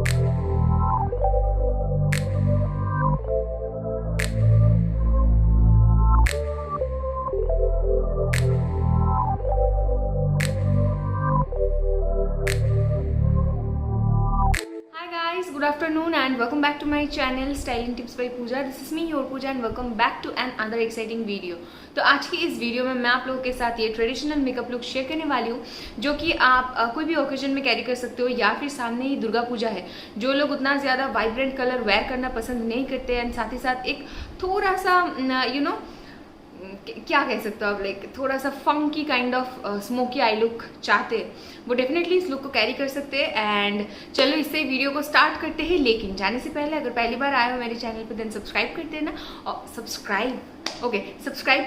Good afternoon and welcome back to my channel Styling Tips by Puja. This is me your Puja and welcome back to another exciting video. तो आज की इस video में मैं आप लोगों के साथ ये ट्रेडिशनल मेकअप लुक शेयर करने वाली हूँ जो कि आप कोई भी ओकेजन में कैरी कर सकते हो या फिर सामने ही दुर्गा पूजा है, जो लोग उतना ज़्यादा वाइब्रेंट कलर वेयर करना पसंद नहीं करते एंड साथ ही साथ एक थोड़ा सा क्या कह सकते हो आप, लाइक थोड़ा सा funky kind of smoky I look चाहते हैं, वो डेफिनेटली इस लुक को कैरी कर सकते हैं। एंड चलो इससे वीडियो को स्टार्ट करते हैं, लेकिन जाने से पहले अगर पहली बार आए हो मेरे चैनल पर देन सब्सक्राइब कर देना और सब्सक्राइब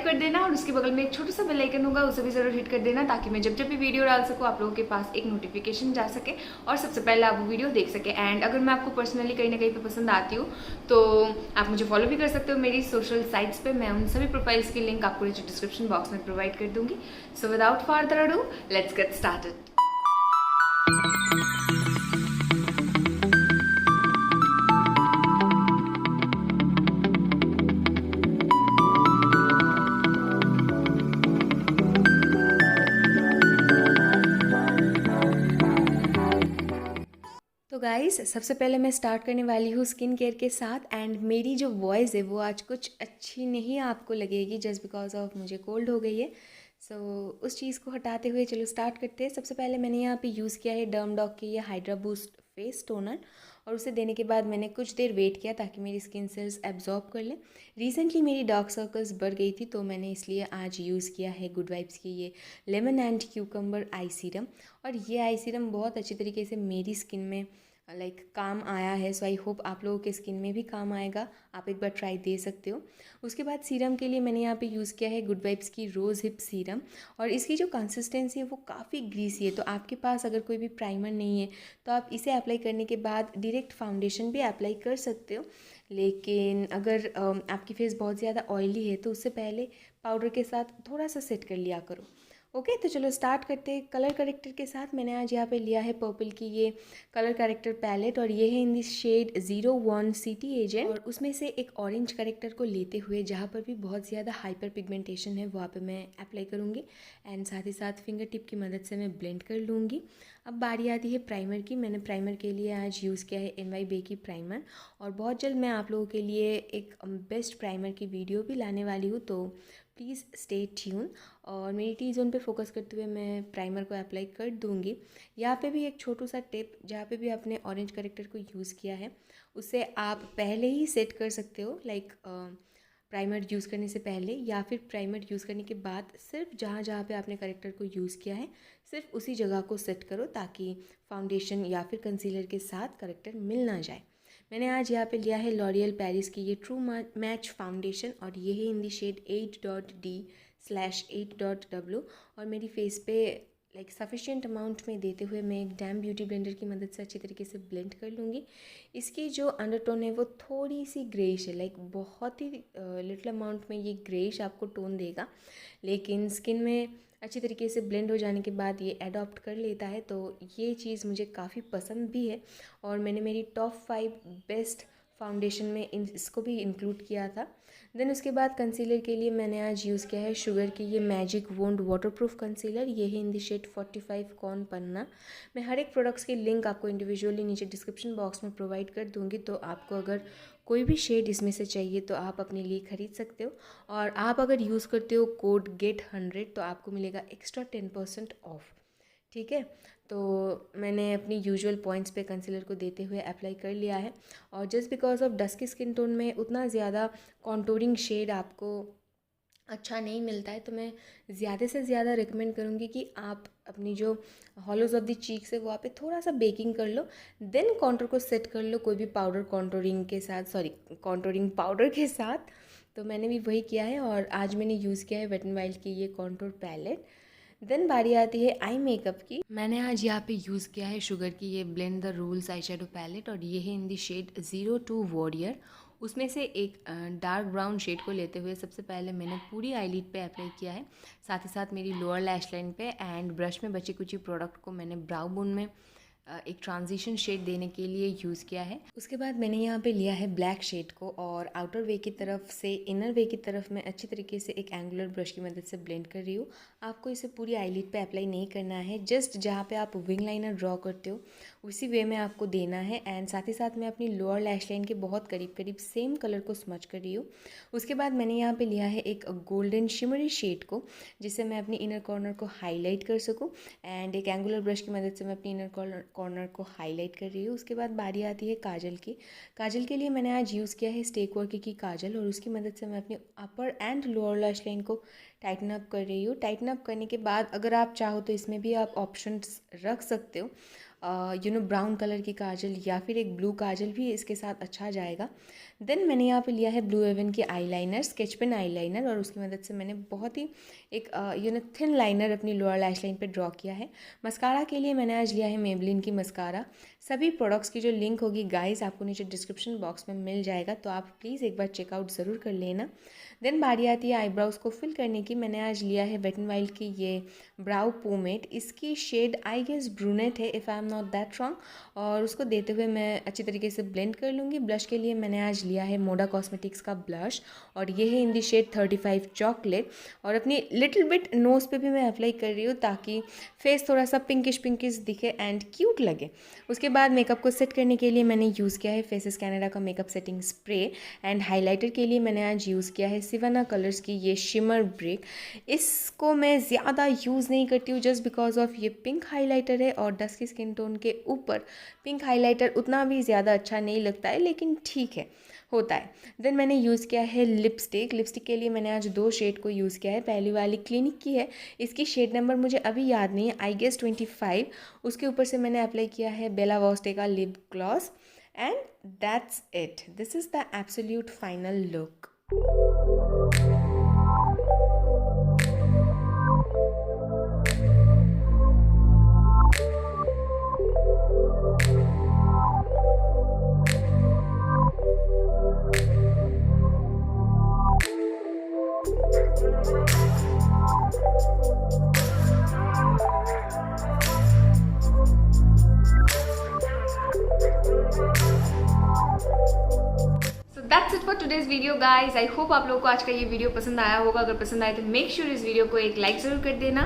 कर देना और उसके बगल में एक छोटा सा बेल आइकन होगा, उसे भी ज़रूर हिट कर देना ताकि मैं जब जब भी वीडियो डाल सकूँ आप लोगों के पास एक नोटिफिकेशन जा सके और सबसे पहले आप वो वीडियो देख सके। एंड अगर मैं आपको पर्सनली कहीं ना कहीं पे पसंद आती हूँ तो आप मुझे फॉलो भी कर सकते हो मेरी सोशल साइट्स पे, मैं उन सभी प्रोफाइल्स की लिंक आपको नीचे डिस्क्रिप्शन बॉक्स में प्रोवाइड कर दूंगी। So without further ado let's get started. तो गाइस सबसे पहले मैं स्टार्ट करने वाली हूँ स्किन केयर के साथ। एंड मेरी जो वॉइस है वो आज कुछ अच्छी नहीं आपको लगेगी जस्ट बिकॉज ऑफ मुझे कोल्ड हो गई है। सो उस चीज़ को हटाते हुए चलो स्टार्ट करते हैं। सबसे पहले मैंने यहाँ पे यूज़ किया है डर्म डॉग की ये हाइड्रा बूस्ट फेस टोनर और उसे देने के बाद मैंने कुछ देर वेट किया ताकि मेरी स्किन सेल्स एब्जॉर्ब कर लें। रिसेंटली मेरी डार्क सर्कल्स बढ़ गई थी तो मैंने इसलिए आज यूज़ किया है गुड वाइब्स की ये lemon and cucumber I serum. और ये आई सीरम बहुत अच्छी तरीके से मेरी स्किन में काम आया है। सो आई होप आप लोगों के स्किन में भी काम आएगा, आप एक बार ट्राई दे सकते हो। उसके बाद सीरम के लिए मैंने यहाँ पे यूज़ किया है गुड वाइब्स की रोज़ हिप सीरम और इसकी जो कंसिस्टेंसी है वो काफ़ी ग्रीसी है। तो आपके पास अगर कोई भी प्राइमर नहीं है तो आप इसे अप्लाई करने के बाद डायरेक्ट फाउंडेशन भी अप्लाई कर सकते हो, लेकिन अगर आपकी फेस बहुत ज़्यादा ऑयली है तो उससे पहले पाउडर के साथ थोड़ा सा सेट कर लिया करो। ओके तो चलो स्टार्ट करते हैं कलर करेक्टर के साथ। मैंने आज यहाँ पे लिया है पर्पल की ये कलर करेक्टर पैलेट और ये है in this shade 01 city agent. और उसमें से एक ऑरेंज करेक्टर को लेते हुए जहाँ पर भी बहुत ज़्यादा हाइपर पिगमेंटेशन है वहाँ पे मैं अप्लाई करूँगी एंड साथ ही साथ फिंगर टिप की मदद से मैं ब्लेंड कर लूँगी। अब बारी आती है प्राइमर की। मैंने प्राइमर के लिए आज यूज़ किया है NY बे की प्राइमर और बहुत जल्द मैं आप लोगों के लिए एक बेस्ट प्राइमर की वीडियो भी लाने वाली हूँ, तो प्लीज़ स्टे ट्यून। और मेरी टी जोन पे फोकस करते हुए मैं प्राइमर को अप्लाई कर दूँगी। यहाँ पे भी एक छोटू सा टिप, जहाँ पे भी आपने ऑरेंज करेक्टर को यूज़ किया है उसे आप पहले ही सेट कर सकते हो, प्राइमर यूज़ करने से पहले या फिर प्राइमर यूज़ करने के बाद सिर्फ जहाँ जहाँ पे आपने करेक्टर को यूज़ किया है सिर्फ उसी जगह को सेट करो ताकि फाउंडेशन या फिर कंसीलर के साथ करेक्टर मिल ना जाए। मैंने आज यहाँ पे लिया है लॉरियल पेरिस की ये ट्रू मैच फाउंडेशन और ये है इन दी शेड 8.D/8.W और मेरी फेस पे सफिशिएंट अमाउंट में देते हुए मैं एक डैम ब्यूटी ब्लेंडर की मदद से अच्छी तरीके से ब्लेंड कर लूँगी। इसकी जो अंडरटोन है वो थोड़ी सी ग्रेइश है, बहुत ही लिटिल अमाउंट में ये ग्रेइश आपको टोन देगा, लेकिन स्किन में अच्छी तरीके से ब्लेंड हो जाने के बाद ये एडॉप्ट कर लेता है। तो ये चीज़ मुझे काफ़ी पसंद भी है और मैंने मेरी टॉप 5 बेस्ट फाउंडेशन में इसको भी इंक्लूड किया था। देन उसके बाद कंसीलर के लिए मैंने आज यूज़ किया है शुगर की ये मैजिक वोंड वाटरप्रूफ कंसीलर। ये है इन दी शेड 45 कॉर्न पन्ना। मैं हर एक प्रोडक्ट्स की लिंक आपको इंडिविजुअली नीचे डिस्क्रिप्शन बॉक्स में प्रोवाइड कर दूँगी, तो आपको अगर कोई भी शेड इसमें से चाहिए तो आप अपने लिए ख़रीद सकते हो। और आप अगर यूज़ करते हो कोड GET100 तो आपको मिलेगा एक्स्ट्रा 10% ऑफ। ठीक है, तो मैंने अपनी यूजुअल पॉइंट्स पे कंसीलर को देते हुए अप्लाई कर लिया है और just because of dusky skin tone में उतना ज़्यादा कॉन्टूरिंग शेड आपको अच्छा नहीं मिलता है, तो मैं ज़्यादा से ज़्यादा रिकमेंड करूँगी कि आप अपनी जो हॉलोज़ ऑफ द चीक्स है वहाँ पे थोड़ा सा बेकिंग कर लो, देन कॉन्टूर को सेट कर लो कोई भी पाउडर कॉन्टूरिंग पाउडर के साथ। तो मैंने भी वही किया है और आज मैंने यूज़ किया है वेट एंड वाइल्ड की ये कॉन्टूर पैलेट। देन बारी आती है आई मेकअप की। मैंने आज यहाँ पे यूज़ किया है शुगर की ये blend the rules eye shadow palette और ये है इन दी शेड 02 वॉरियर। उसमें से एक डार्क ब्राउन शेड को लेते हुए सबसे पहले मैंने पूरी आईलिड पे अप्लाई किया है, साथ ही साथ मेरी लोअर लैश लाइन पे एंड ब्रश में बची कुची प्रोडक्ट को मैंने ब्राउ बोन में एक ट्रांजिशन शेड देने के लिए यूज़ किया है। उसके बाद मैंने यहाँ पे लिया है ब्लैक शेड को और आउटर वे की तरफ से इनर वे की तरफ मैं अच्छी तरीके से एक एंगुलर ब्रश की मदद से ब्लेंड कर रही हूँ। आपको इसे पूरी आईलिड पे अप्लाई नहीं करना है, जस्ट जहाँ पे आप विंग लाइनर ड्रॉ करते हो उसी वे में आपको देना है। एंड साथ ही साथ मैं अपनी लोअर लैश लाइन के बहुत करीब करीब सेम कलर को स्मच कर रही हूँ। उसके बाद मैंने यहाँ पे लिया है एक गोल्डन शिमरी शेड को, जिससे मैं अपनी इनर कॉर्नर को हाईलाइट कर सकूँ। एंड एक एंगुलर ब्रश की मदद से मैं अपनी इनर कॉर्नर को हाईलाइट कर रही हूँ। उसके बाद बारी आती है काजल की। काजल के लिए मैंने आज यूज़ किया है स्टेक वर्क की काजल, और उसकी मदद से मैं अपनी अपर एंड लोअर लैश लाइन को टाइटन अप कर रही हूँ। टाइटन अप करने के बाद अगर आप चाहो तो इसमें भी आप ऑप्शंस रख सकते हो, ब्राउन कलर की काजल या फिर एक ब्लू काजल भी इसके साथ अच्छा जाएगा। देन मैंने यहाँ पे लिया है ब्लू हेवन की आईलाइनर, स्केच पेन आईलाइनर, और उसकी मदद से मैंने बहुत ही एक थिन लाइनर अपनी लोअर लैश लाइन पे ड्रॉ किया है। मस्कारा के लिए मैंने आज लिया है मेबलिन की मस्कारा। सभी प्रोडक्ट्स की जो लिंक होगी गाइस आपको नीचे डिस्क्रिप्शन बॉक्स में मिल जाएगा, तो आप प्लीज़ एक बार चेकआउट ज़रूर कर लेना। देन बारी आती है आईब्राउज़ को फिल करने की। मैंने आज लिया है वेट एंड वाइल्ड की ये ब्राउ पोमेट, इसकी शेड आई गेस ब्रूनेट है if I am not that wrong, और उसको देते हुए मैं अच्छी तरीके से ब्लेंड कर लूँगी। ब्लश के लिए मैंने आज लिया है मोडा कॉस्मेटिक्स का ब्लश, और ये है इन दी शेड 35 चॉकलेट, और अपनी लिटिल बिट नोज़ पे भी मैं अप्लाई कर रही हूँ ताकि फेस थोड़ा सा पिंकिश पिंकिश दिखे एंड क्यूट लगे। उसके बाद मेकअप को सेट करने के लिए मैंने यूज़ किया है फेसेस कैनेडा का makeup setting spray, and highlighter के लिए मैंने आज यूज़ किया है सिवाना कलर्स की ये शिमर ब्रेक। इसको मैं ज़्यादा यूज़ नहीं करती हूँ जस्ट बिकॉज ऑफ ये पिंक हाइलाइटर है, और डस्की स्किन टोन के ऊपर पिंक हाइलाइटर उतना भी ज़्यादा अच्छा नहीं लगता है, लेकिन ठीक है, होता है। देन मैंने यूज़ किया है लिपस्टिक के लिए मैंने आज 2 शेड को यूज़ किया है। पहली वाली क्लिनिक की है, इसकी शेड नंबर मुझे अभी याद नहीं है, आई गेस 25। उसके ऊपर से मैंने अप्लाई किया है बेला वॉस्टे का lip gloss, and that's it. This is the absolute final look. That's it for today's video guys. I hope आप लोगों को आज का ये वीडियो पसंद आया होगा। अगर पसंद आए तो मेक श्योर इस वीडियो को एक लाइक ज़रूर कर देना,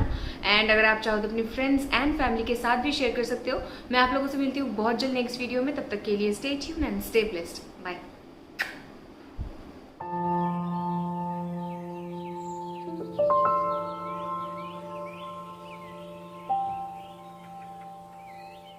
एंड अगर आप चाहो तो अपनी फ्रेंड्स एंड फैमिली के साथ भी शेयर कर सकते हो। मैं आप लोगों से मिलती हूँ बहुत जल्द नेक्स्ट वीडियो में, तब तक के लिए stay tuned and stay blessed. Bye.